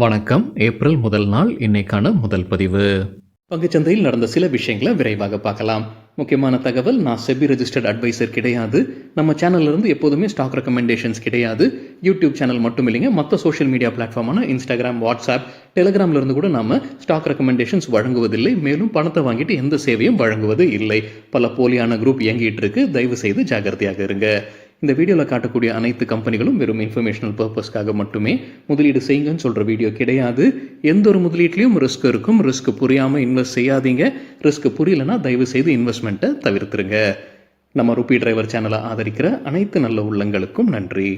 வணக்கம். ஏப்ரல் முதல் நாள் இன்னைக்கான முதல் பதிவு. பங்குச்சந்தையில் நடந்த சில விஷயங்களை விரைவாக பார்க்கலாம். முக்கியமான தகவல், நான் செபி ரெஜிஸ்டர்ட் அட்வைசர் கிடையாது. நம்ம சேனல்ல இருந்து எப்போதுமே ஸ்டாக் ரெக்கமெண்டேஷன்ஸ் கிடையாது. யூடியூப் சேனல் மட்டும் இல்லைங்க, மற்ற சோஷியல் மீடியா பிளாட்ஃபார்மான இன்ஸ்டாகிராம், வாட்ஸ்அப், டெலிகிராம்ல இருந்து கூட நாம ஸ்டாக் ரெக்கமெண்டேஷன்ஸ் வழங்குவதில்லை. மேலும் பணத்தை வாங்கிட்டு எந்த சேவையும் வழங்குவது இல்லை. பல போலியான குரூப் இயங்கிட்டு இருக்கு. தயவு செய்து ஜாகிரதையாக இருங்க. இந்த வீடியோவில் காட்டக்கூடிய அனைத்து கம்பெனிகளும் வெறும் இன்ஃபர்மேஷனல் பர்பஸ்க்காக மட்டுமே முதலீடு செய்யுங்கன்னு சொல்கிற வீடியோ கிடையாது. எந்த ஒரு முதலீட்லையும் ரிஸ்க் இருக்கும். ரிஸ்க் புரியாமல் இன்வெஸ்ட் செய்யாதீங்க. ரிஸ்க் புரியலன்னா தயவு செய்து இன்வெஸ்ட்மெண்ட்டை தவிர்த்துருங்க. நம்ம ருபி டிரைவர் சேனலை ஆதரிக்கிற அனைத்து நல்ல உள்ளங்களுக்கும் நன்றி.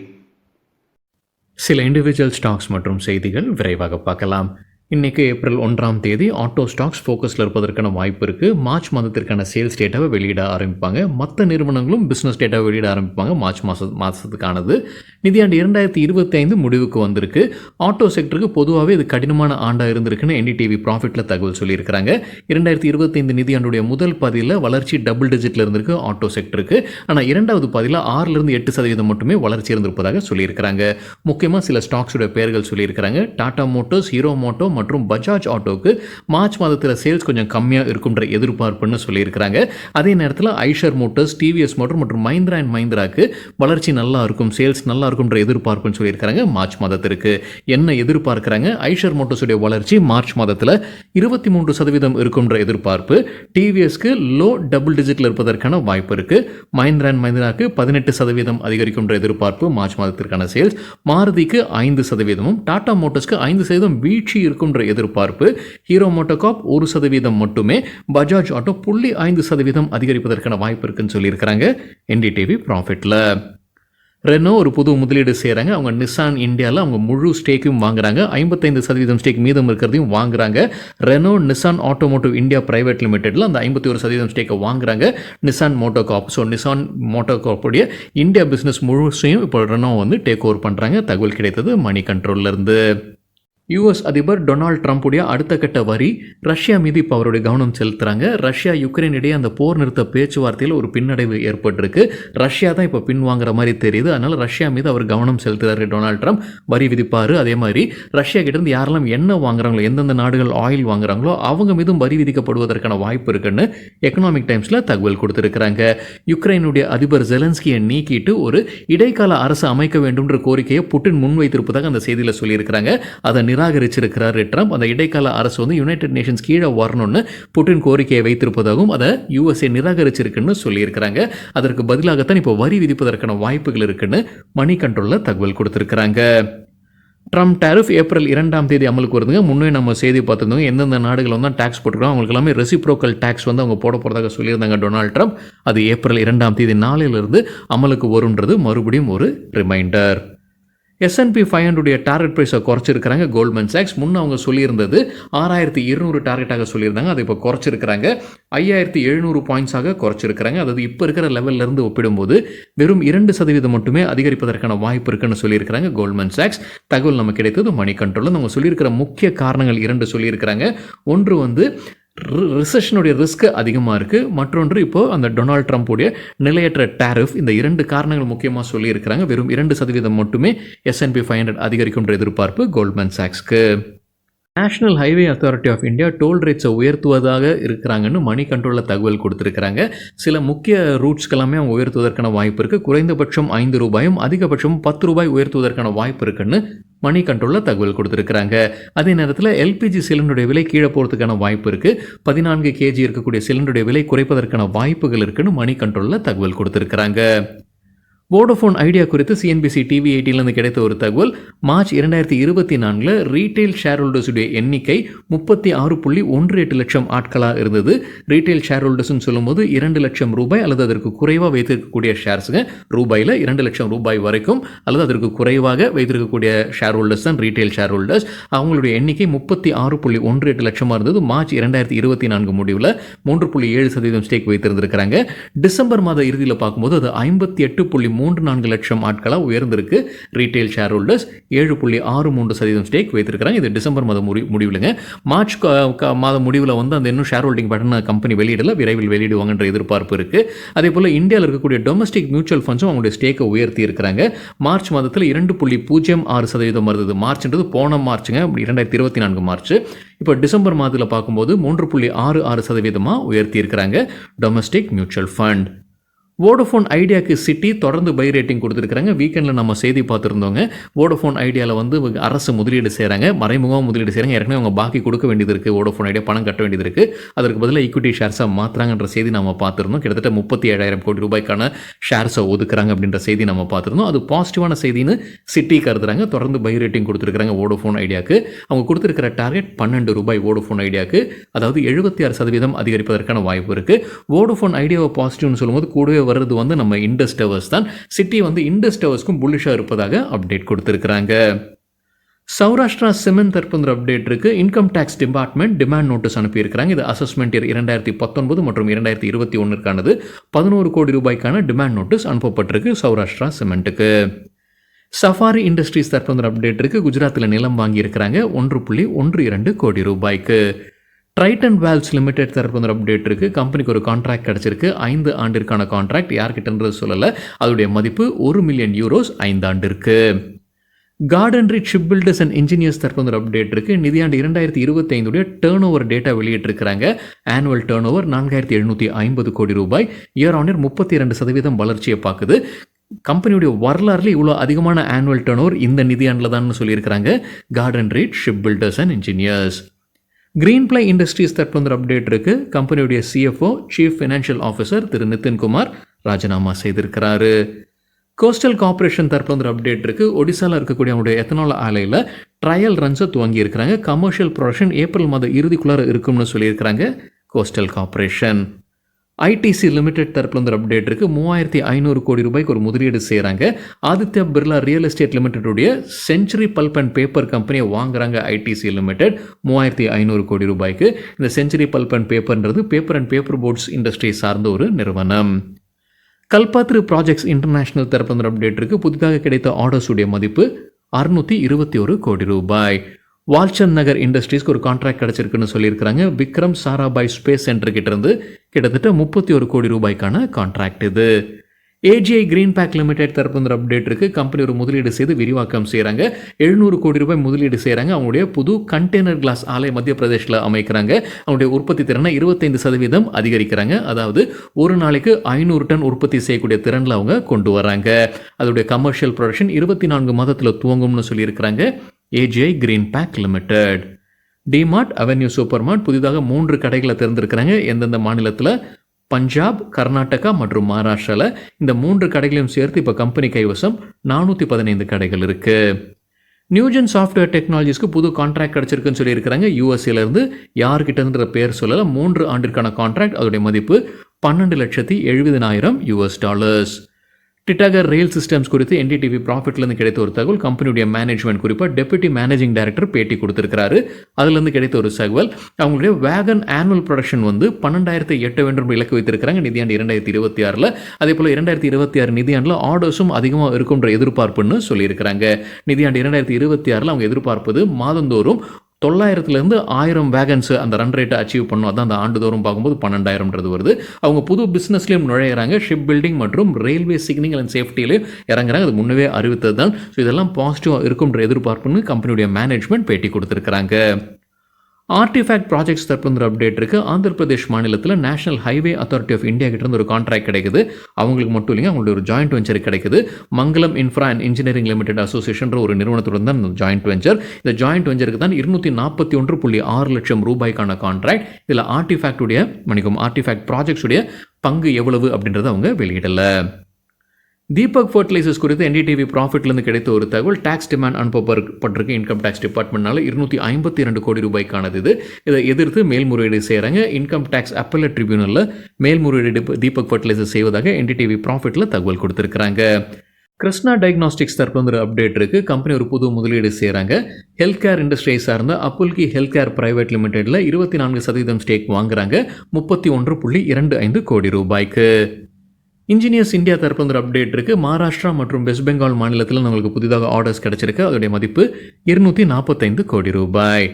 சில இண்டிவிஜுவல் ஸ்டாக்ஸ் மற்றும் செய்திகள் விரைவாக பார்க்கலாம். இன்றைக்கி ஏப்ரல் 1ஆம் தேதி ஆட்டோ ஸ்டாக்ஸ் ஃபோக்கஸில் இருப்பதற்கான வாய்ப்பு இருக்குது. மார்ச் மாதத்திற்கான சேல்ஸ் டேட்டாவை வெளியிட ஆரம்பிப்பாங்க. மற்ற நிறுவனங்களும் பிஸ்னஸ் டேட்டாவை வெளியிட ஆரம்பிப்பாங்க. மார்ச் மாதத்துக்கானது. நிதியாண்டு 2025 முடிவுக்கு வந்திருக்கு. ஆட்டோ செக்டருக்கு பொதுவாகவே இது கடினமான ஆண்டாக இருந்திருக்குன்னு என்டிடிவி ப்ராஃபிட்டில் தகவல் சொல்லியிருக்கிறாங்க. 2025 நிதியாண்டுடைய முதல் பாதியில் வளர்ச்சி டபுள் டிஜிட்டில் இருந்திருக்கு ஆட்டோ செக்டருக்கு. ஆனால் இரண்டாவது பாதியில் 6-8% மட்டுமே வளர்ச்சி இருந்திருப்பதாக சொல்லியிருக்கிறாங்க. முக்கியமாக சில ஸ்டாக்ஸுடைய பெயர்கள் சொல்லியிருக்கிறாங்க. டாடா மோட்டர்ஸ், ஹீரோ மோட்டோ மற்றும் பஜாஜ் ஆட்டோக்கு மார்ச் மாதத்தில் சேல்ஸ் கொஞ்சம் கம்மியாக இருக்கும்ன்ற எதிர்பார்ப்புன்னு சொல்லியிருக்கிறாங்க. அதே நேரத்தில் ஐஷர் மோட்டர்ஸ், டிவிஎஸ் மோட்டர் மற்றும் மஹிந்திரா அண்ட் மஹிந்திராக்கு வளர்ச்சி நல்லா இருக்கும், சேல்ஸ் நல்லா இருக்கும்ன்ற எதிர்பார்ப்புன்னு சொல்லியிருக்கிறாங்க. மார்ச் மாதத்திற்கு என்ன எதிர்பார்க்கிறாங்க? ஐஷர் மோட்டர்ஸுடைய வளர்ச்சி மார்ச் மாதத்தில் 23% இருக்கும்ன்ற எதிர்பார்ப்பு. டிவிஎஸ்க்கு லோ டபுள் டிஜிட்டில் இருப்பதற்கான வாய்ப்பு இருக்குது. மஹிந்திரா அண்ட் மஹிந்திராக்கு 18% அதிகரிக்கும்ன்ற எதிர்பார்ப்பு மார்ச் மாதத்திற்கான சேல்ஸ். மாருதிக்கு 5%, டாடா மோட்டர்ஸ்க்கு 5% வீழ்ச்சி இருக்கும்ன்ற எதிர்பார்ப்பு. ஹீரோ மோட்டோகார்ப் 1% மட்டுமே, பஜாஜ் ஆட்டோ 0.5% அதிகரிப்பதற்கான வாய்ப்பு இருக்குன்னு சொல்லியிருக்கிறாங்க என்டிடிவி ப்ராஃபிட்ல. ரெனோ ஒரு புது முதலீடு செய்கிறாங்க. அவங்க நிசான் இந்தியாவில் அவங்க முழு ஸ்டேக்கும் வாங்குறாங்க. 55% ஸ்டேக் மீதம் இருக்கிறதையும் வாங்குறாங்க. Renault Nissan automotive India private லிமிடெட்டில் அந்த 51% ஸ்டேக்கை வாங்குறாங்க நிசான் மோட்டோகார்ப். ஸோ நிசான் மோட்டோகார்ப்புடைய இந்தியா பிஸ்னஸ் முழுசையும் இப்போ ரெனோ டேக் ஓவர் பண்ணுறாங்க. தகவல் கிடைத்தது மணி கண்ட்ரோல்லேருந்து. யூஎஸ் அதிபர் டொனால்ட் ட்ரம்ப்புடைய அடுத்த கட்ட வரி ரஷ்யா மீது இப்போ அவருடைய கவனம் செலுத்துகிறாங்க. ரஷ்யா யுக்ரைன் இடையே அந்த போர் நிறுத்த பேச்சுவார்த்தையில் ஒரு பின்னடைவு ஏற்பட்டிருக்கு. ரஷ்யா தான் இப்போ பின்வாங்குற மாதிரி தெரியுது. அதனால் ரஷ்யா மீது அவர் கவனம் செலுத்துகிறாரு டொனால்ட் ட்ரம்ப். வரி விதிப்பார். அதே மாதிரி ரஷ்யா கிட்டேருந்து யாரெல்லாம் எண்ணெய் வாங்குறாங்களோ, எந்தெந்த நாடுகள் ஆயில் வாங்குறாங்களோ அவங்க மீதும் வரி விதிக்கப்படுவதற்கான வாய்ப்பு இருக்குன்னு எக்கனாமிக் டைம்ஸில் தகவல் கொடுத்துருக்குறாங்க. யுக்ரைனுடைய அதிபர் ஜெலன்ஸ்கியை நீக்கிட்டு ஒரு இடைக்கால அரசு அமைக்க வேண்டும்ன்ற கோரிக்கையை புட்டின் முன்வைத்திருப்பதாக அந்த செய்தியில் சொல்லியிருக்கிறாங்க. அதை நிராகரிச்சிருக்கிறார் ட்ரம்ப். அந்த இடைக்கால அரசு யுனைடெட் நேஷன்ஸ் கீழே வரணும்னு புட்டின் கோரிக்கையை வைத்திருப்பதாகவும் அதை யுஎஸ்ஏ நிராகரிச்சிருக்குன்னு சொல்லியிருக்கிறாங்க. அதற்கு பதிலாகத்தான் இப்போ வரி விதிப்பதற்கான வாய்ப்புகள் இருக்குன்னு மணி கண்ட்ரோலில் தகவல் கொடுத்துருக்குறாங்க. ட்ரம்ப் டேரிஃப் ஏப்ரல் 2ஆம் தேதி அமலுக்கு வருதுங்க. முன்னே நம்ம செய்தி பார்த்துருந்தோம். எந்தெந்த நாடுகள் டேக்ஸ் போட்டுருக்கோம் அவங்களுக்கு எல்லாமே ரெசிப்ரோக்கல் டேக்ஸ் அவங்க போட போகிறதாக சொல்லியிருந்தாங்க டொனால்ட் ட்ரம்ப். அது ஏப்ரல் 2ஆம் தேதி நாளிலிருந்து அமலுக்கு வரும்ன்றது மறுபடியும் ஒரு ரிமைண்டர். S&P 500 டார்கெட் ப்ரைஸை குறைச்சிருக்கிறாங்க கோல்ட்மேன் சாக்ஸ். முன்னே அவங்க சொல்லியிருந்தது 6200 டார்கெட்டாக சொல்லியிருந்தாங்க. அதை இப்போ குறைச்சிருக்கிறாங்க 5700 பாயிண்ட்ஸாக குறைச்சிருக்கிறாங்க. அதாவது இப்போ இருக்கிற லெவலிருந்து ஒப்பிடும்போது வெறும் 2% மட்டுமே அதிகரிப்பதற்கான வாய்ப்பு இருக்குன்னு சொல்லியிருக்கிறாங்க கோல்ட்மேன் சாக்ஸ். தகவல் நமக்கு கிடைத்தது மணி கண்ட்ரோலில். அவங்க சொல்லியிருக்கிற முக்கிய காரணங்கள் 2 சொல்லியிருக்கிறாங்க. ஒன்று ரிசெஷனுடைய ரிஸ்க் அதிகமாக இருக்குது. மற்றொன்று இப்போது அந்த டொனால்ட் ட்ரம்ப்புடைய நிலையற்ற டேரிஃப். இந்த 2 காரணங்கள் முக்கியமாக சொல்லியிருக்கிறாங்க. வெறும் 2% மட்டுமே S&P 500 அதிகரிக்கும்ன்ற எதிர்பார்ப்பு கோல்ட்மேன் சாக்ஸ்க்கு. National highway authority of India toll ரேட்ஸை உயர்த்துவதாக இருக்கிறாங்கன்னு மணி கண்ட்ரோலில் தகவல் கொடுத்துருக்குறாங்க. சில முக்கிய ரூட்ஸ்க்கெல்லாமே அவங்க உயர்த்துவதற்கான வாய்ப்பு இருக்குது. குறைந்தபட்சம் ₹5, அதிகபட்சம் ₹10 உயர்த்துவதற்கான வாய்ப்பு இருக்குன்னு மணி கண்ட்ரோலில் தகவல் கொடுத்துருக்குறாங்க. அதே நேரத்தில் எல்பிஜி சிலிண்டருடைய விலை கீழே போகிறதுக்கான வாய்ப்பு இருக்குது. 14 kg இருக்கக்கூடிய சிலிண்டருடைய விலை குறைப்பதற்கான வாய்ப்புகள் இருக்குன்னு மணி கண்ட்ரோலில் தகவல் கொடுத்துருக்குறாங்க. வோடஃபோன் ஐடியா குறித்து சிஎன்பிசி டிவி 18 கிடைத்த ஒரு தகவல். மார்ச் 2024 ரீட்டைல் ஷேர் ஹோல்டர்ஸுடைய எண்ணிக்கை 36.18 லட்சம் ஆட்களாக இருந்தது. ரீட்டைல் ஷேர் ஹோல்டர்ஸ்னு சொல்லும்போது ₹2 லட்சம் அல்லது அதற்கு குறைவாக வைத்திருக்கக்கூடிய ஷேர்ஸுங்க. ரூபாயில் ₹2 லட்சம் வரைக்கும் அல்லது அதற்கு குறைவாக வைத்திருக்கக்கூடிய ஷேர் ஹோல்டர்ஸ் தான் ரீட்டைல் ஷேர் ஹோல்டர்ஸ். அவங்களுடைய எண்ணிக்கை 36.18 லட்சமாக இருந்தது. மார்ச் 2024 முடிவில் 3.7% ஸ்டேக் வைத்திருந்திருக்கிறாங்க. டிசம்பர் மாத இறுதியில் பார்க்கும்போது அது 58.3 3.4 லட்சம் ஆட்களாக உயர்ந்திருக்கு. ரீட்டைல் ஷேர் ஹோல்டர்ஸ் 7.63% ஸ்டேக் வைத்திருக்கிறாங்க. இது டிசம்பர் மாதம் முடிவுலங்க. மார்ச் மாதம் முடிவில் வந்து அந்த இன்னும் ஷேர் ஹோல்டிங் பட்டன் கம்பெனி வெளியிடல, விரைவில் வெளியிடுவாங்கன்ற எதிர்பார்ப்பு இருக்குது. அதே போல் இந்தியாவில் இருக்கக்கூடிய டொமஸ்டிக் மியூச்சுவல் ஃபண்ட்ஸும் அவங்களுடைய ஸ்டேக்கை உயர்த்தி இருக்கிறாங்க. மார்ச் மாதத்தில் 2.06% வருது. மார்ச்ன்றது போன மார்ச்சுங்க, 2024 மார்ச். இப்போ டிசம்பர் மாதத்தில் பார்க்கும்போது 3.66% உயர்த்தி இருக்கிறாங்க டொமஸ்டிக் மியூச்சுவல் ஃபண்ட். வோடஃபோன் ஐடியாவுக்கு சிட்டி தொடர்ந்து பை ரேட்டிங் கொடுத்துருக்காங்க. வீக்கெண்டில் நம்ம செய்தி பார்த்துருந்தோங்க. வோடஃபோன் ஐடியாவில் வந்து அரசு முதலீடு செய்கிறாங்க, மறைமுகமாக முதலீடு செய்கிறாங்க. ஏற்கனவே அவங்க பாக்கி கொடுக்க வேண்டியது இருக்குது, வோடஃபோன் ஐடியா பணம் கட்ட வேண்டியது இருக்குது. அதற்கு பதிலாக ஈக்விட்டி ஷேர்ஸாக மாற்றுறாங்கன்ற செய்தி நம்ம பார்த்துருந்தோம். கிட்டத்தட்ட 37,000 கோடி ரூபாய்க்கான ஷேர்ஸை ஒதுக்குறாங்க அப்படின்ற செய்தி நம்ம பார்த்துருந்தோம். அது பாசிட்டிவான செய்தின்னு சிட்டி கருதுறாங்க. தொடர்ந்து பை ரேட்டிங் கொடுத்துருக்காங்க வோடஃபோன் ஐடியாவுக்கு. அவங்க கொடுத்துருக்கிற டார்கெட் 12 ரூபாய் வோடஃபோன் ஐடியாவுக்கு, அதாவது 76% அதிகரிப்பதற்கான வாய்ப்பு இருக்குது. வோடஃபோன் ஐடியாவை பாசிட்டிவ்னு சொல்லும்போது கூடவே வருது வந்து நம்ம இண்டஸ் டவர்ஸ் தான். சிட்டி வந்து இண்டஸ் டவர்ஸ்க்கும் புல்லிஷாக இருப்பதாக அப்டேட் கொடுத்துருக்குறாங்க. சௌராஷ்டிரா சிமெண்ட் தற்போது அப்டேட் இருக்கு. Income tax department demand notice அனுப்பியிருக்கிறாங்க. இது அசஸ்மெண்ட் இயர் 2019 மற்றும் 2021க்கானது. 11 கோடி ரூபாய்க்கான டிமாண்ட் நோட்டீஸ் அனுப்பப்பட்டிருக்கு சௌராஷ்டிரா சிமெண்ட்டுக்கு. சஃபாரி இண்டஸ்ட்ரீஸ் தற்போது அப்டேட் இருக்கு. குஜராத்தில் நிலம் வாங்கியிருக்கிறாங்க 1.12 கோடி ரூபாய்க்கு. ட்ரைட்டன் வேல்வ்ஸ் லிமிடெட் தரப்பு அப்டேட் இருக்குது. கம்பெனிக்கு ஒரு கான்ட்ராக்ட் கிடச்சிருக்கு. 5 ஆண்டிற்கான கான்ட்ராக்ட். யார்கிட்டன்றது சொல்லலை. அதோடைய மதிப்பு 1 மில்லியன் யூரோஸ் 5 ஆண்டிற்கு. Garden reach ship filters and Engineers தரப்பு அப்டேட் இருக்குது. நிதியாண்டு 2025 டேர்ன் ஓவர் டேட்டா வெளியிட்டிருக்கிறாங்க. ஆனுவல் டேர்ன் ஓவர் 4,750 கோடி ரூபாய். இயர் ஆன் இயர் 32% வளர்ச்சியை பார்க்குது. கம்பெனியுடைய வரலாறுல இவ்வளோ அதிகமான ஆனுவல் டேர்ன் ஓவர் இந்த நிதியாண்டில் தான் சொல்லியிருக்கிறாங்க garden reach ship filters and engineers. Greenply industries தற்போது அப்டேட் இருக்கு. கம்பெனியுடைய CFO சீஃப் ஃபைனான்ஷியல் ஆஃபீஸர் திரு நிதின்குமார் ராஜினாமா செய்திருக்கிறாரு. கோஸ்டல் கார்பரேஷன் தற்போது அப்டேட் இருக்கு. ஒடிசாவில் இருக்கக்கூடிய அவங்களுடைய எத்தனால் ஆலையில் ட்ரையல் ரன்ஸை துவங்கி இருக்கிறாங்க. கமர்ஷியல் ப்ரொடக்ஷன் ஏப்ரல் மாதம் இறுதிக்குள்ளார இருக்கும்னு சொல்லியிருக்கிறாங்க கோஸ்டல் கார்பரேஷன். ஐடிசி லிமிடெட் தரப்புல அப்டேட் இருக்கு. 3,500 கோடி ரூபாய்க்கு ஒரு முதலீடு செய்கிறாங்க. ஆதித்யா பிர்லா ரியல் எஸ்டேட் லிமிடெட்டுடைய செஞ்சுரி பல்ப் அண்ட் பேப்பர் கம்பெனியை வாங்குறாங்க ஐடிசி லிமிடெட் 3,500 கோடி ரூபாய்க்கு. இந்த செஞ்சுரி பல்ப் அண்ட் பேப்பர்ன்றது paper and paper boards industry சார்ந்த ஒரு நிறுவனம். கல்பாத்ரு ப்ராஜெக்ட்ஸ் இன்டர்நேஷனல் தரப்புல அப்டேட் இருக்கு. புதிதாக கிடைத்த ஆர்டர்ஸ் உடைய மதிப்பு 621 கோடி ரூபாய். வால்சந்த் நகர் இண்டஸ்ட்ரீஸ்க்கு ஒரு கான்ட்ராக்ட் கிடச்சிருக்குன்னு சொல்லியிருக்கிறாங்க. விக்ரம் சாராபாய் ஸ்பேஸ் சென்டர் கிட்ட இருந்து கிட்டத்தட்ட 31 கோடி ரூபாய்க்கான கான்ட்ராக்ட் இது. ஏஜிஐ கிரீன் பேக் லிமிடெட் தரப்பு அப்டேட் இருக்கு. கம்பெனி ஒரு முதலீடு செய்து விரிவாக்கம் செய்கிறாங்க. 700 கோடி ரூபாய் முதலீடு செய்கிறாங்க. அவங்களுடைய புது கண்டெய்னர் கிளாஸ் ஆலை மத்திய பிரதேசில் அமைக்கிறாங்க. அவங்களுடைய உற்பத்தி திறனை 25% அதிகரிக்கிறாங்க. அதாவது ஒரு நாளைக்கு 500 டன் உற்பத்தி செய்யக்கூடிய திறனில் அவங்க கொண்டு வராங்க. அதோடைய கமர்ஷியல் ப்ரொடக்ஷன் 24 மாதத்தில் துவங்கும்னு சொல்லியிருக்கிறாங்க AGI green pack limited. DMart avenue super mart புதிதாக 3 கடைகளை திறந்திருக்கிறாங்க. எந்தெந்த மாநிலத்தில்? பஞ்சாப், கர்நாடகா மற்றும் மகாராஷ்டிராவில். இந்த 3 கடைகளையும் சேர்த்து இப்போ கம்பெனி கைவசம் 415 கடைகள் இருக்கு. நியூஜென் சாஃப்ட்வேர் டெக்னாலஜிஸ்க்கு புது கான்ட்ராக்ட் கிடச்சிருக்குன்னு சொல்லியிருக்கிறாங்க. யூஎஸ்ஏலேருந்து யார்கிட்டன்ற பேர் சொல்லல. 3 ஆண்டிற்கான கான்ட்ராக்ட். அதோடைய மதிப்பு $12,70,000. டிட்டாகர் ரயில் சிஸ்டம்ஸ் குறித்து என்டிடிவி ப்ராஃபிட்லேருந்து கிடைத்த ஒரு தகவல். கம்பெனியுடைய மேனேஜ்மெண்ட் குறிப்பாக டெப்யூட்டி மேனேஜிங் டைரக்டர் பேட்டி கொடுத்துருக்காரு. அதுலேருந்து கிடைத்த ஒரு தகவல். அவங்களுடைய வேகன் ஆனுவல் ப்ரொடக்ஷன் வந்து 12,000 எட்ட வேண்டும் இலக்கு வைத்திருக்கிறாங்க நிதியாண்டு 2026. அதே போல் 2026 நிதியாண்டில் ஆர்டர்ஸும் அதிகமாக இருக்குன்ற எதிர்பார்ப்புன்னு சொல்லியிருக்கிறாங்க. நிதியாண்டு 2026 அவங்க எதிர்பார்ப்பது மாதந்தோறும் 900லேருந்து 1000 வேகன்ஸ் அந்த ரன் ரேட்டை அச்சீவ் பண்ணும். அதான் அந்த ஆண்டுதோறும் பார்க்கும்போது 12,000ன்றது வருது. அவங்க புது பிஸ்னஸ்லேயும் நுழையிறாங்க. ஷிப் பில்டிங் மற்றும் ரயில்வே சிக்னிங் அண்ட் சேஃப்டியிலையும் இறங்குறாங்க. அது முன்னவே அறிவித்தது தான். ஸோ இதெல்லாம் பாசிட்டிவாக இருக்குன்ற எதிர்பார்ப்புன்னு கம்பெனியுடைய மேனேஜ்மெண்ட் பேட்டி கொடுத்துருக்குறாங்க. ஆர்டிஃபேக்ட் ப்ராஜெக்ட்ஸ் தற்போது அப்டேட் இருக்குது. ஆந்திர பிரதேஷ் மாநிலத்தில் national highway authority of India கிட்ட இருந்து ஒரு கான்ட்ராக்ட் கிடைக்குது. அவங்களுக்கு மட்டும் இல்லைங்க, அவங்களுடைய ஒரு ஜாயிண்ட் வெஞ்சர் கிடைக்குது. Mangalam Infra and Engineering Limited association ஒரு நிறுவனத்துடன் தான் இந்த ஜாயிண்ட் வெஞ்சர். இந்த ஜாயிண்ட் வெஞ்சருக்கு தான் 241.6 லட்சம் ரூபாய்க்கான கான்ட்ராக்ட். இதில் ஆர்டிஃபேக்ட் ப்ராஜெக்ட்ஸுடைய பங்கு எவ்வளவு அப்படின்றத அவங்க வெளியிடலை. தீபக் ஃபர்டிலைசர்ஸ் குறித்து என்டிடிவி ப்ராஃபிட்லேருந்து கிடைத்த ஒரு தகவல். டாக்ஸ் டிமாண்ட் அனுப்பப்பட்டிருக்கு இன்கம் டேக்ஸ் டிபார்ட்மெண்ட்னால 252 கோடி ரூபாய்க்கானது. இதை எதிர்த்து மேல்முறையீடு செய்கிறாங்க. இன்கம் டேக்ஸ் அப்பல்லட் ட்ரிபியூனலில் மேல்முறையீடு தீபக் ஃபர்டிலைசர்ஸ் செய்வதாக என்டிடிவி ப்ராஃபிட்டில் தகவல் கொடுத்துருக்காங்க. கிருஷ்ணா டயக்னாஸ்டிக்ஸ் தரப்பு அப்டேட் இருக்குது. கம்பெனி ஒரு புது முதலீடு செய்கிறாங்க. ஹெல்த் கேர் இண்டஸ்ட்ரியை சார்ந்த அப்புல்கி ஹெல்த் கேர் பிரைவேட் லிமிடெட்டில் 24% ஸ்டேக் வாங்குறாங்க 31.25 கோடி ரூபாய்க்கு. இன்ஜினியர்ஸ் இந்தியா தரப்பு ஒரு அப்டேட் இருக்குது. மகாராஷ்டிரா மற்றும் வெஸ்ட் பெங்கால் மாநிலத்தில் நம்மளுக்கு புதிதாக ஆர்டர்ஸ் கிடச்சிருக்கு. அதோடைய மதிப்பு 245 கோடி ரூபாய்.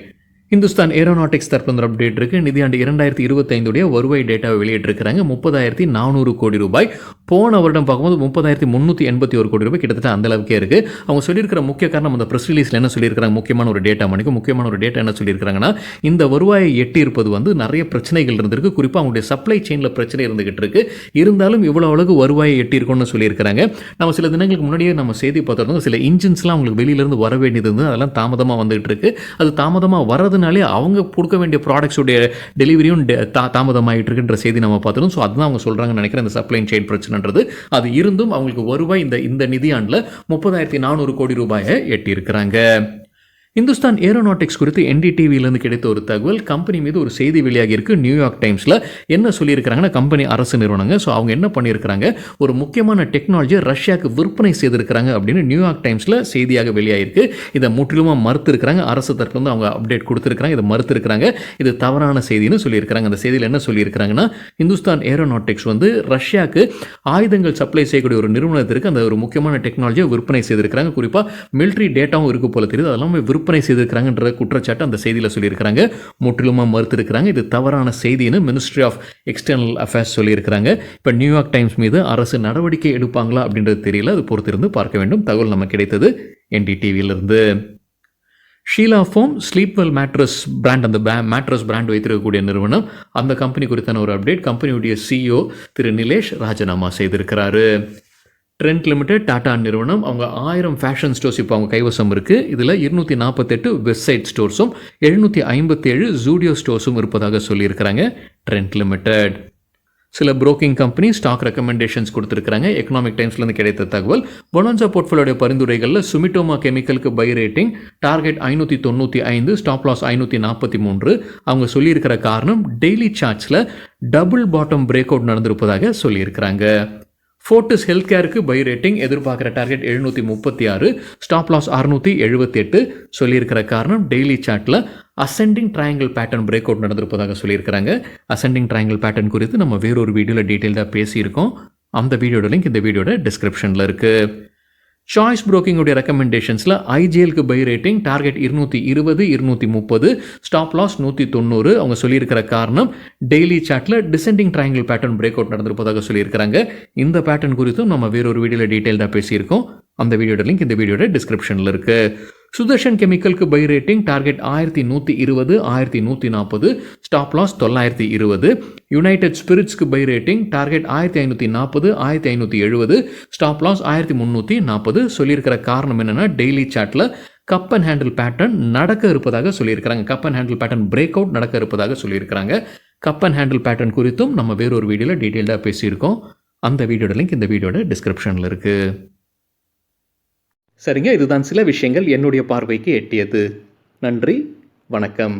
இந்துஸ்தான் ஏரோநாட்டிக்ஸ் தரப்பு ஒரு அப்டேட் இருக்குது. நிதியாண்டு 2025 வருவாய் டேட்டாவை வெளியிட்டிருக்கிறாங்க. 30,400 கோடி ரூபாய். போன வருடம் பார்க்கும்போது 30,381 கோடி ரூபாய், கிட்டத்தட்ட அந்த அளவுக்கே இருக்குது. அவங்க சொல்லியிருக்கிற முக்கிய காரணம் அந்த ப்ரெஸ் ரிலீஸில் என்ன சொல்லியிருக்கிறாங்க, முக்கியமான ஒரு டேட்டா என்ன சொல்லியிருக்கிறாங்கன்னா, இந்த வருவாயை எட்டி இருப்பது நிறைய பிரச்சனைகள் இருந்திருக்கு. குறிப்பாக அவங்களுடைய சப்ளை செயினில் பிரச்சனை இருந்துகிட்டு இருக்கு. இருந்தாலும் இவ்வளோ அளவுக்கு வருவாயை எட்டி இருக்கும்னு சொல்லியிருக்கிறாங்க. நம்ம சில தினங்களுக்கு முன்னாடியே நம்ம செய்தி பார்த்துருந்தோம். சில இன்ஜின்ஸ்லாம் அவங்களுக்கு வெளியிலேருந்து வர வேண்டியது இருந்தது. அதெல்லாம் தாமதமாக வந்துகிட்டு இருக்கு. அது தாமதமாக வரதுனாலே அவங்க கொடுக்க வேண்டிய ப்ராடக்ட்ஸுடைய டெலிவரியும் தாமதமாகிட்டு இருக்குன்ற செய்தி நம்ம பார்த்துருந்தோம். ஸோ அதுதான் அவங்க சொல்கிறாங்கன்னு நினைக்கிறேன், இந்த சப்ளை செயின் பிரச்சனைன்றது. அது இருந்தும் அவங்களுக்கு வருவாய் இந்த நிதியாண்டில் 30,400 கோடி ரூபாயை எட்டியிருக்கிறாங்க. இந்துஸ்தான் ஏரோநாட்டிக்ஸ் குறித்து என்டிடிவியிலேருந்து கிடைத்த ஒரு தகவல், கம்பெனி மீது ஒரு செய்தி வெளியாகி இருக்கு. நியூயார்க் டைம்ஸில் என்ன சொல்லியிருக்கிறாங்கன்னா, கம்பெனி அரசு நிறுவனங்க. ஸோ அவங்க என்ன பண்ணியிருக்கிறாங்க, ஒரு முக்கியமான டெக்னாலஜியை ரஷ்யாவுக்கு விற்பனை செய்திருக்கிறாங்க அப்படின்னு நியூயார்க் டைம்ஸில் செய்தியாக வெளியாகிருக்கு. இதை முற்றிலுமாக மறுத்திருக்கிறாங்க. அரசு தரப்பு வந்து அவங்க அப்டேட் கொடுத்துருக்காங்க. இதை மறுத்திருக்கிறாங்க. இது தவறான செய்தின்னு சொல்லியிருக்கிறாங்க. அந்த செய்தியில் என்ன சொல்லியிருக்கிறாங்கன்னா, இந்துஸ்தான் ஏரோநாட்டிக்ஸ் வந்து ரஷ்யாவுக்கு ஆயுதங்கள் சப்ளை செய்யக்கூடிய ஒரு நிறுவனத்திற்கு அந்த ஒரு முக்கியமான டெக்னாலஜியை விற்பனை செய்திருக்கிறாங்க. குறிப்பாக மிலிட்ரி டேட்டாவும் இருக்கு போல தெரியுது. அதெல்லாம் விற்பனை செய்திருக்கிறாங்கன்ற குற்றச்சாட்டு அந்த செய்தியில் சொல்லியிருக்கிறாங்க. முற்றிலுமாக மறுத்திருக்கிறாங்க. இது தவறான செய்தின்னு மினிஸ்ட்ரி ஆஃப் எக்ஸ்டர்னல் அஃபேர்ஸ் சொல்லியிருக்கிறாங்க. இப்போ நியூயார்க் டைம்ஸ் மீது அரசு நடவடிக்கை எடுப்பாங்களா அப்படின்றது தெரியல. அது பொறுத்திருந்து பார்க்க வேண்டும். தகவல் நமக்கு கிடைத்தது என்டிடிவியிலிருந்து. ஷீலா ஃபோம் ஸ்லீப்வெல் மேட்ரஸ் பிராண்ட், அந்த மேட்ரஸ் பிராண்ட் வைத்திருக்கக்கூடிய நிறுவனம், அந்த கம்பெனி குறித்தான ஒரு அப்டேட். கம்பெனியுடைய சிஇஓ திரு நிலேஷ் ராஜினாமா செய்திருக்கிறாரு. ட்ரெண்ட் லிமிடெட் டாடா நிறுவனம், அவங்க 1000 ஃபேஷன் ஸ்டோர்ஸ் இப்போ அவங்க கைவசம் இருக்குது. இதில் 248 வெப்சைட் ஸ்டோர்ஸும் 757 ஜூடியோ ஸ்டோர்ஸும் இருப்பதாக சொல்லியிருக்கிறாங்க ட்ரெண்ட் லிமிடெட். சில புரோக்கிங் கம்பெனி ஸ்டாக் ரெக்கமெண்டேஷன்ஸ் கொடுத்துருக்காங்க. எக்கனாமிக் டைம்ஸ்லேருந்து கிடைத்த தகவல், பொனான்சா போர்ட்ஃபோலியோடைய பரிந்துரைகளில் சுமிட்டோமா கெமிக்கலுக்கு buy rating target 595, stop loss 543. அவங்க சொல்லியிருக்கிற காரணம் டெய்லி சார்ட்ஸில் டபுள் பாட்டம் பிரேக் அவுட் நடந்திருப்பதாக சொல்லியிருக்கிறாங்க. ஃபோர்டிஸ் ஹெல்த் கேருக்கு பை ரேட்டிங், எதிர்பார்க்குற டார்கெட் 736, ஸ்டாப் லாஸ் 678. சொல்லியிருக்கிற காரணம் டெய்லி சார்ட்டில் ascending triangle pattern breakout நடந்திருப்பதாக சொல்லியிருக்கிறாங்க. அசெண்டிங் ட்ரையாங்கிள் பேட்டர்ன் குறித்து நம்ம வேறொரு வீடியோவில் டீட்டெயில்டாக பேசியிருக்கோம். அந்த வீடியோட லிங்க் இந்த வீடியோட டிஸ்கிரிப்ஷனில் இருக்குது. சாய்ஸ் புரோக்கிங்குடைய ரெக்கமெண்டேஷன்ஸில் ஐஜிஎலுக்கு buy rating target 220, 230, stop loss 190. அவங்க சொல்லியிருக்கிற காரணம் டெய்லி சார்ட்டில் descending triangle pattern breakout நடந்திருப்பதாக சொல்லியிருக்கிறாங்க. இந்த பேட்டர்ன் குறித்தும் நம்ம வேறொரு வீடியோவில் டீட்டெயில்டாக பேசியிருக்கோம். அந்த வீடியோட லிங்க் இந்த வீடியோட டிஸ்கிரிப்ஷனில் இருக்குது. சுதர்ஷன் கெமிக்கலுக்கு buy rating target 1120, 1140, stop loss 920. United ஸ்பிரிட்ஸ்க்கு buy rating target 1540, 1570, stop loss 1340. சொல்லியிருக்கிற காரணம் என்னென்னா, டெய்லி சார்ட்டில் கப் அண்ட் ஹேண்டில் பேட்டர்ன் நடக்க இருப்பதாக சொல்லியிருக்கிறாங்க. Cup and handle pattern break out நடக்க இருப்பதாக சொல்லியிருக்கிறாங்க. கப் அண்ட் ஹேண்டில் பேட்டர்ன் குறித்தும் நம்ம வேறொரு வீடியோவில் டீட்டெயில்டாக பேசியிருக்கோம். அந்த வீடியோட லிங்க் இந்த வீடியோட டிஸ்கிரிப்ஷனில் இருக்குது. சரிங்க, இதுதான் சில விஷயங்கள் என்னுடைய பார்வைக்கு எட்டியது. நன்றி, வணக்கம்.